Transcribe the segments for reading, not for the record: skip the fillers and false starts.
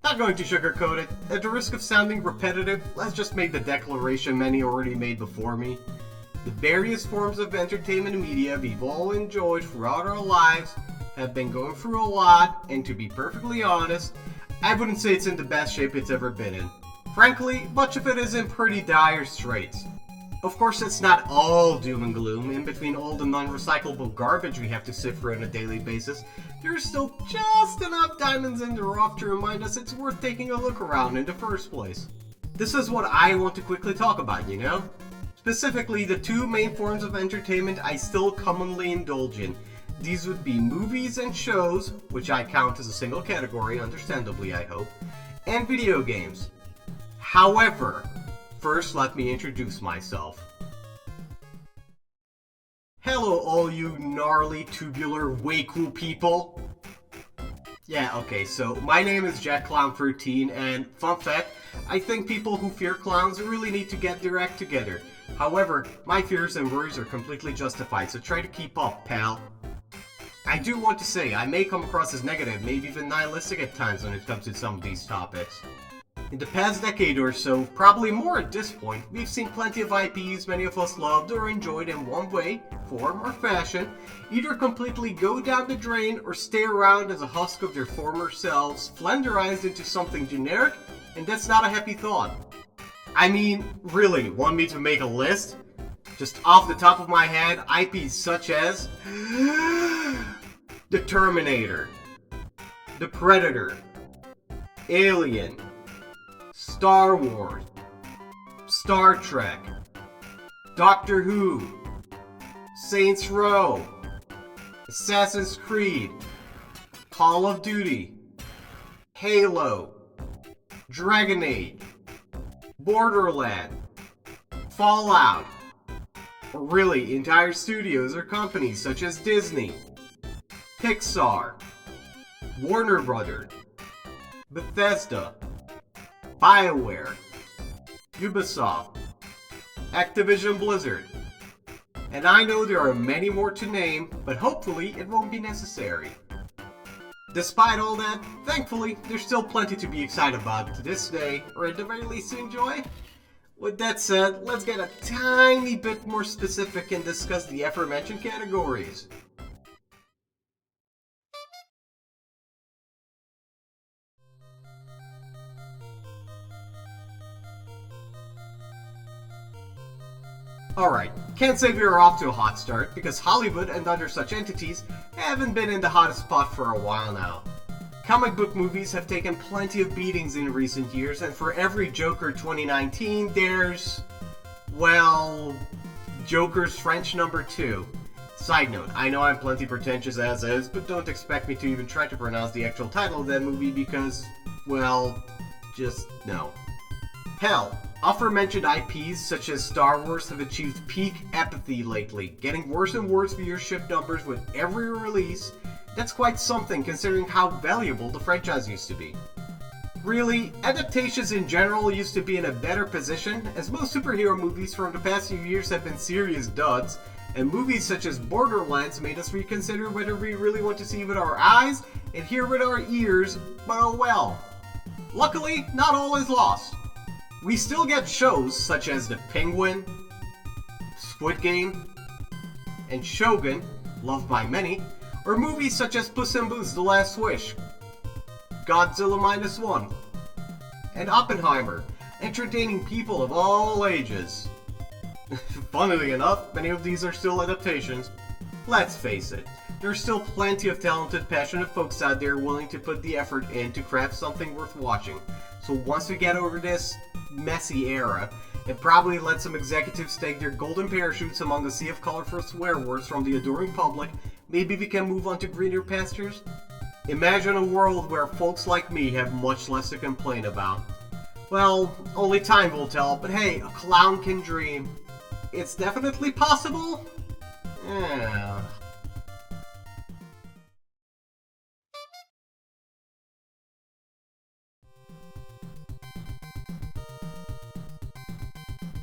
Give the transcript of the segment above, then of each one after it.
Not going to sugarcoat it. At the risk of sounding repetitive, let's just make the declaration many already made before me. The various forms of entertainment media we've all enjoyed throughout our lives have been going through a lot, and to be perfectly honest, I wouldn't say it's in the best shape it's ever been in. Frankly, much of it is in pretty dire straits. Of course, it's not all doom and gloom. In between all the non-recyclable garbage we have to sift through on a daily basis, there's still just enough diamonds in the rough to remind us it's worth taking a look around in the first place. This is what I want to quickly talk about, you know? Specifically, the two main forms of entertainment I still commonly indulge in. These would be movies and shows, which I count as a single category, understandably I hope, and video games. However, first let me introduce myself. Hello all you gnarly, tubular, way cool people! Yeah, okay, so my name is XIII, and fun fact, I think people who fear clowns really need to get their act together. However, my fears and worries are completely justified, so try to keep up, pal. I do want to say, I may come across as negative, maybe even nihilistic at times when it comes to some of these topics. In the past decade or so, probably more at this point, we've seen plenty of IPs many of us loved or enjoyed in one way, form, or fashion, either completely go down the drain or stay around as a husk of their former selves, flenderized into something generic, and that's not a happy thought. I mean, really, want me to make a list? Just off the top of my head, IPs such as The Terminator, The Predator, Alien, Star Wars, Star Trek, Doctor Who, Saints Row, Assassin's Creed, Call of Duty, Halo, Dragon Age, Borderlands, Fallout, or really entire studios or companies such as Disney, Pixar, Warner Brothers, Bethesda, BioWare, Ubisoft, Activision Blizzard. And I know there are many more to name, but hopefully it won't be necessary. Despite all that, thankfully, there's still plenty to be excited about to this day, or at the very least to enjoy. With that said, let's get a tiny bit more specific and discuss the aforementioned categories. Alright, can't say we are off to a hot start, because Hollywood and other such entities haven't been in the hottest spot for a while now. Comic book movies have taken plenty of beatings in recent years, and for every Joker 2019, there's, well, Joker's French number 2. Side note, I know I'm plenty pretentious as is, but don't expect me to even try to pronounce the actual title of that movie because, well, just no. Hell, aforementioned IPs such as Star Wars have achieved peak apathy lately, getting worse and worse viewership numbers with every release. That's quite something considering how valuable the franchise used to be. Really, adaptations in general used to be in a better position, as most superhero movies from the past few years have been serious duds, and movies such as Borderlands made us reconsider whether we really want to see with our eyes and hear with our ears, but oh well. Luckily, not all is lost. We still get shows such as The Penguin, Squid Game, and Shogun, loved by many, or movies such as Puss in Boots: The Last Wish, Godzilla -1, and Oppenheimer, entertaining people of all ages. Funnily enough, many of these are still adaptations. Let's face it, there's still plenty of talented, passionate folks out there willing to put the effort in to craft something worth watching. So once we get over this messy era, and probably let some executives stake their golden parachutes among a sea of colorful swear words from the adoring public, maybe we can move on to greener pastures? Imagine a world where folks like me have much less to complain about. Well, only time will tell, but hey, a clown can dream. It's definitely possible? Yeah.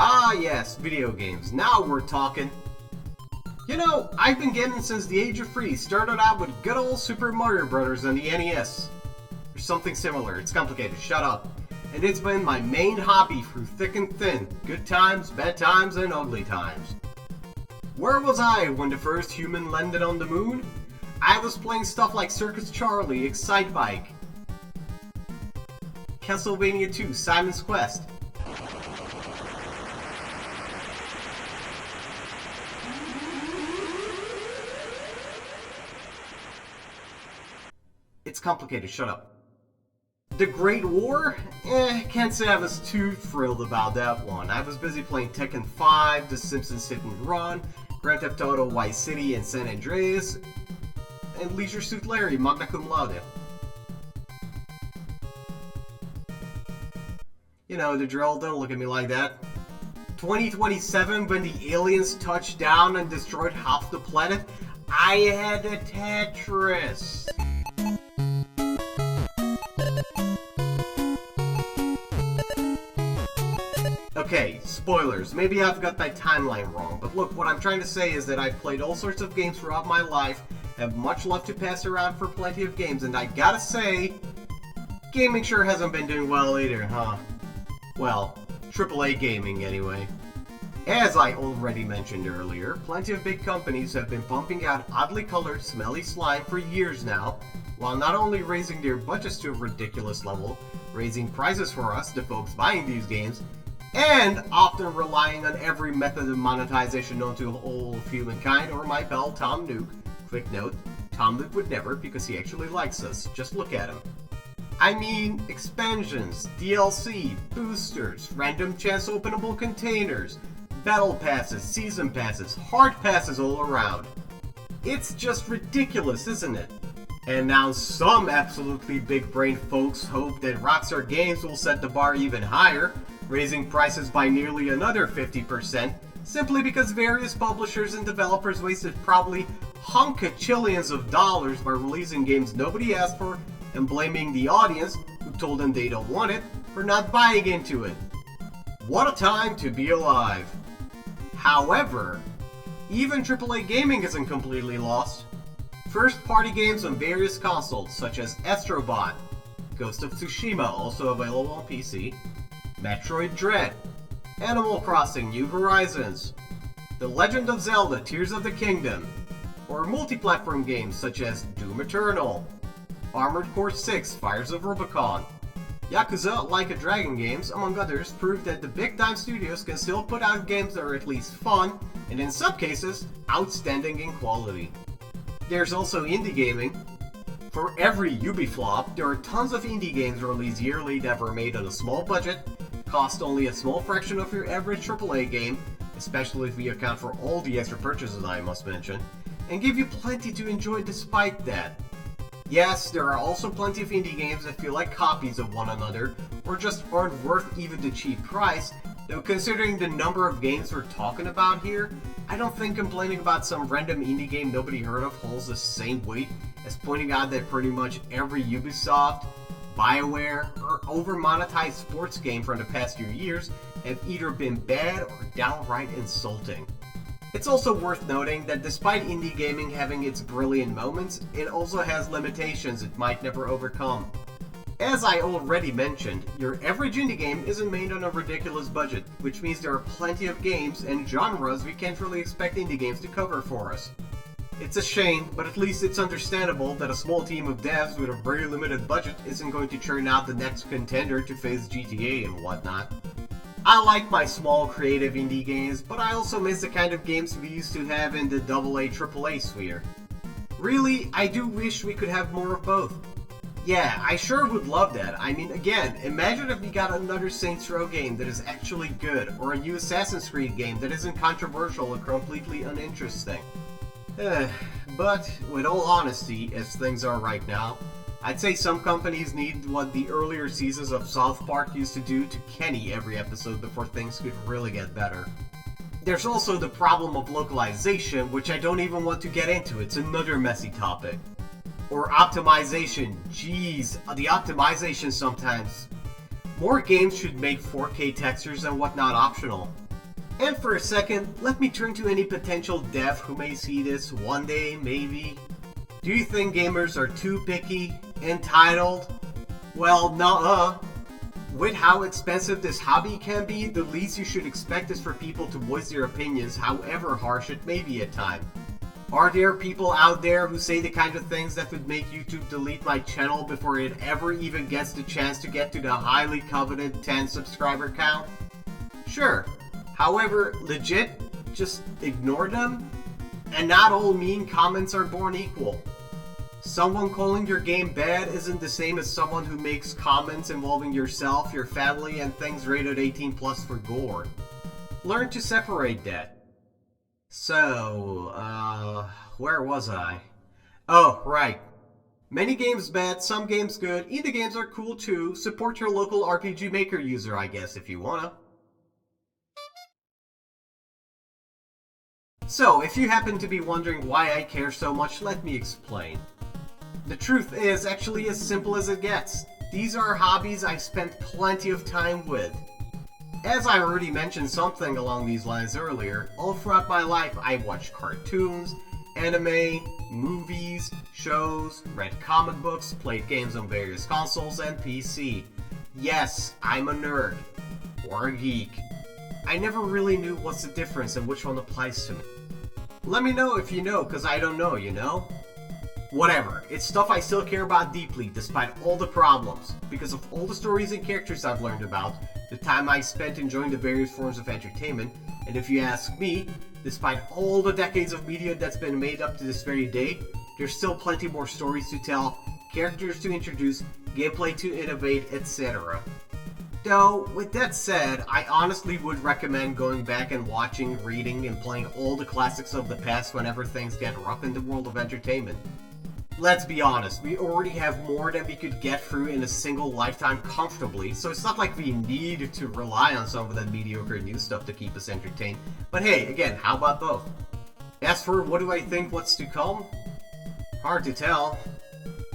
Ah yes, video games. Now we're talking. You know, I've been gaming since the age of 3, started out with good old Super Mario Bros. On the NES. or something similar. It's complicated, shut up. And it's been my main hobby through thick and thin, good times, bad times, and ugly times. Where was I when the first human landed on the moon? I was playing stuff like Circus Charlie, XIII, Castlevania 2, Simon's Quest. It's complicated, shut up. The Great War? Can't say I was too thrilled about that one. I was busy playing Tekken 5, The Simpsons Hit and Run, Grand Theft Auto Vice City and San Andreas, and Leisure Suit Larry, magna cum laude. You know the drill, don't look at me like that. 2027, when the aliens touched down and destroyed half the planet, I had a Tetris. Okay, spoilers. Maybe I've got my timeline wrong, but look, what I'm trying to say is that I've played all sorts of games throughout my life, have much love to pass around for plenty of games, and I gotta say, gaming sure hasn't been doing well either, huh? Well, AAA gaming anyway. As I already mentioned earlier, plenty of big companies have been pumping out oddly colored, smelly slime for years now, while not only raising their budgets to a ridiculous level, raising prices for us, the folks buying these games, and often relying on every method of monetization known to all of humankind, or my pal Tom Nook. Quick note, Tom Nook would never, because he actually likes us. Just look at him. I mean, expansions, DLC, boosters, random chance openable containers, battle passes, season passes, hard passes all around. It's just ridiculous, isn't it? And now some absolutely big brain folks hope that Rockstar Games will set the bar even higher, raising prices by nearly another 50%, simply because various publishers and developers wasted probably hunkajillions of dollars by releasing games nobody asked for and blaming the audience, who told them they don't want it, for not buying into it. What a time to be alive. However, even AAA gaming isn't completely lost. First-party games on various consoles, such as Astrobot, Ghost of Tsushima, also available on PC, Metroid Dread, Animal Crossing New Horizons, The Legend of Zelda Tears of the Kingdom, or multi-platform games such as Doom Eternal, Armored Core 6 Fires of Rubicon, Yakuza Like a Dragon games, among others, prove that the big-time studios can still put out games that are at least fun, and in some cases, outstanding in quality. There's also indie gaming. For every Ubiflop, there are tons of indie games released yearly that were made on a small budget, cost only a small fraction of your average AAA game, especially if we account for all the extra purchases I must mention, and give you plenty to enjoy despite that. Yes, there are also plenty of indie games that feel like copies of one another, or just aren't worth even the cheap price, though considering the number of games we're talking about here, I don't think complaining about some random indie game nobody heard of holds the same weight as pointing out that pretty much every Ubisoft, BioWare, or over-monetized sports game from the past few years have either been bad or downright insulting. It's also worth noting that despite indie gaming having its brilliant moments, it also has limitations it might never overcome. As I already mentioned, your average indie game isn't made on a ridiculous budget, which means there are plenty of games and genres we can't really expect indie games to cover for us. It's a shame, but at least it's understandable that a small team of devs with a very limited budget isn't going to churn out the next contender to face GTA and whatnot. I like my small creative indie games, but I also miss the kind of games we used to have in the AA, AAA sphere. Really, I do wish we could have more of both. Yeah, I sure would love that. I mean, again, imagine if we got another Saints Row game that is actually good, or a new Assassin's Creed game that isn't controversial or completely uninteresting. But, with all honesty, as things are right now, I'd say some companies need what the earlier seasons of South Park used to do to Kenny every episode before things could really get better. There's also the problem of localization, which I don't even want to get into, it's another messy topic. Or optimization, jeez, the optimization sometimes. More games should make 4K textures and whatnot optional. And for a second, let me turn to any potential dev who may see this one day, maybe. Do you think gamers are too picky, entitled, Well, nuh-uh. With how expensive this hobby can be, the least you should expect is for people to voice their opinions, however harsh it may be at times. Are there people out there who say the kind of things that would make YouTube delete my channel before it ever even gets the chance to get to the highly coveted 10 subscriber count? Sure. However, legit, just ignore them? And not all mean comments are born equal. Someone calling your game bad isn't the same as someone who makes comments involving yourself, your family, and things rated 18 plus for gore. Learn to separate that. So, where was I? Oh, right. Many games bad, some games good, indie games are cool too. Support your local RPG Maker user, I guess, if you wanna. So, if you happen to be wondering why I care so much, let me explain. The truth is actually as simple as it gets. These are hobbies I've spent plenty of time with. As I already mentioned something along these lines earlier, all throughout my life I watched cartoons, anime, movies, shows, read comic books, played games on various consoles and PC. Yes, I'm a nerd. Or a geek. I never really knew what's the difference and which one applies to me. Let me know if you know, cause I don't know, you know? Whatever, it's stuff I still care about deeply, despite all the problems, because of all the stories and characters I've learned about, the time I spent enjoying the various forms of entertainment, and if you ask me, despite all the decades of media that's been made up to this very day, there's still plenty more stories to tell, characters to introduce, gameplay to innovate, etc. Though, with that said, I honestly would recommend going back and watching, reading, and playing all the classics of the past whenever things get rough in the world of entertainment. Let's be honest, we already have more than we could get through in a single lifetime comfortably, so it's not like we need to rely on some of that mediocre new stuff to keep us entertained. But hey, again, how about both? As for what do I think what's to come? Hard to tell.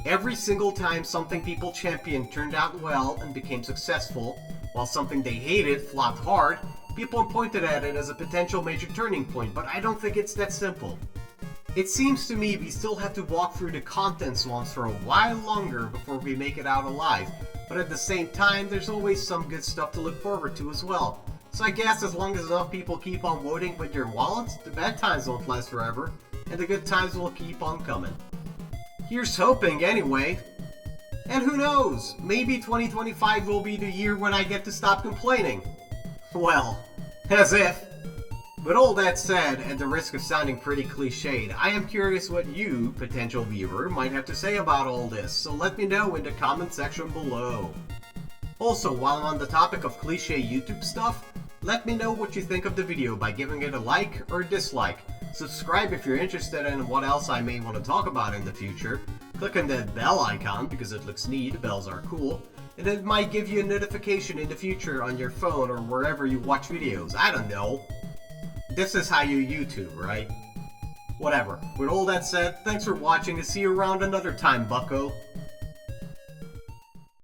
Every single time something people championed turned out well and became successful, while something they hated flopped hard, people pointed at it as a potential major turning point, but I don't think it's that simple. It seems to me we still have to walk through the content swamps for a while longer before we make it out alive, but at the same time, there's always some good stuff to look forward to as well. So I guess as long as enough people keep on voting with their wallets, the bad times won't last forever, and the good times will keep on coming. Here's hoping, anyway. And who knows, maybe 2025 will be the year when I get to stop complaining. Well, as if. With all that said, at the risk of sounding pretty cliched, I am curious what you, potential viewer, might have to say about all this, so let me know in the comment section below. Also, while I'm on the topic of cliche YouTube stuff, let me know what you think of the video by giving it a like or dislike. Subscribe if you're interested in what else I may want to talk about in the future. Click on that bell icon because it looks neat, bells are cool, and it might give you a notification in the future on your phone or wherever you watch videos, I don't know. This is how you YouTube, right? Whatever. With all that said, thanks for watching and see you around another time, bucko.